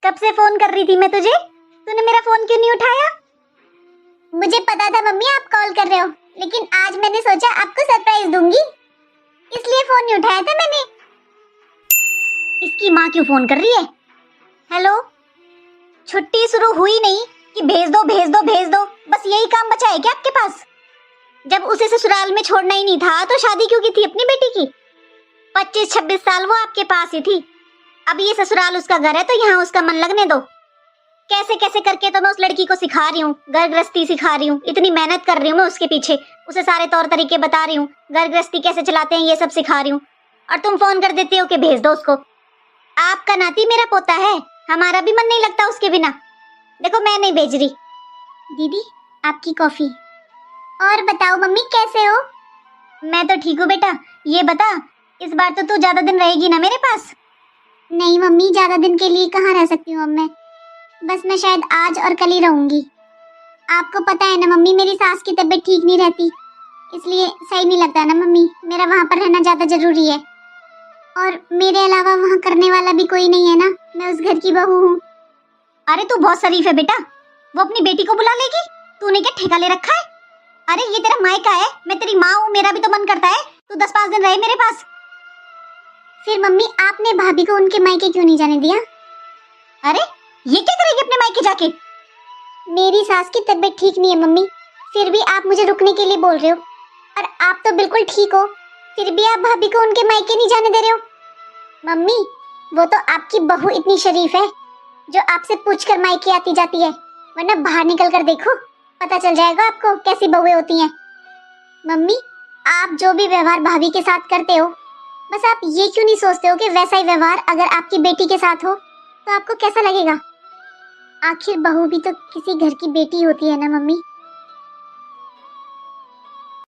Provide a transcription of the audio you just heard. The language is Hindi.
कब से फोन कर रही थी मैं तुझे, तूने मेरा फोन क्यों नहीं उठाया? मुझे पता था मम्मी आप कॉल कर रहे हो, लेकिन आज मैंने सोचा आपको सरप्राइज दूंगी, इसलिए फोन नहीं उठाया था मैंने। इसकी माँ क्यों फोन कर रही है? हेलो, छुट्टी शुरू हुई नहीं कि भेज दो भेज दो भेज दो, बस यही काम बचा है क्या आपके पास? जब उसे ससुराल में छोड़ना ही नहीं था तो शादी क्यों की थी अपनी बेटी की? 25-26 साल वो आपके पास ही थी, अब ये ससुराल उसका घर है तो यहाँ उसका मन लगने दो। कैसे कैसे करके तो मैं उस लड़की को सिखा रही हूँ, घर गृहस्थी सिखा रही हूँ, इतनी मेहनत कर रही हूँ मैं उसके पीछे, उसे सारे तौर तरीके बता रही हूँ, घर गृहस्थी कैसे चलाते हैं ये सब सिखा रही हूँ, और तुम फोन कर देती हो कि भेज दो उसको। आपका नाती मेरा पोता है, हमारा भी मन नहीं लगता उसके बिना। देखो मैं नहीं भेज रही। दीदी आपकी कॉफी। और बताओ मम्मी कैसे हो? मैं तो ठीक हूँ बेटा, ये बता इस बार तो तू ज्यादा दिन रहेगी ना मेरे पास? नहीं मम्मी, ज्यादा दिन के लिए कहाँ रह सकती हूँ अब मैं, बस मैं शायद आज और कल ही रहूंगी। आपको पता है ना मम्मी, मेरी सास की तबीयत ठीक नहीं रहती, इसलिए सही नहीं लगता ना मम्मी, मेरा वहाँ पर रहना ज्यादा जरूरी है, और मेरे अलावा वहाँ करने वाला भी कोई नहीं है ना, मैं उस घर की बहू हूँ। अरे तू बहुत शरीफ है बेटा, वो अपनी बेटी को बुला लेगी, तूने क्या ठेका ले रखा है? अरे ये तेरा मायका है, मैं तेरी माँ हूँ, मेरा भी तो मन करता है तू 10-5 दिन रहे मेरे पास। फिर मम्मी आपने भाभी को उनके मायके क्यों नहीं जाने दिया? अरे ये क्या करेगी अपने मायके जाके? मेरी सास की तबीयत ठीक नहीं है मम्मी, फिर भी आप मुझे रुकने के लिए बोल रहे हो, और आप तो बिल्कुल ठीक हो, फिर भी आप भाभी को उनके मायके नहीं जाने दे रहे हो। मम्मी वो तो आपकी बहू इतनी शरीफ है जो आपसे पूछकर मायके आती जाती है, वरना बाहर निकल कर देखो, पता चल जाएगा आपको कैसी बहुएं होती हैं। मम्मी आप जो भी व्यवहार भाभी के साथ करते हो, बस आप ये क्यों नहीं सोचते हो कि वैसा ही व्यवहार अगर आपकी बेटी के साथ हो तो आपको कैसा लगेगा? आखिर बहू भी तो किसी घर की बेटी होती है ना मम्मी।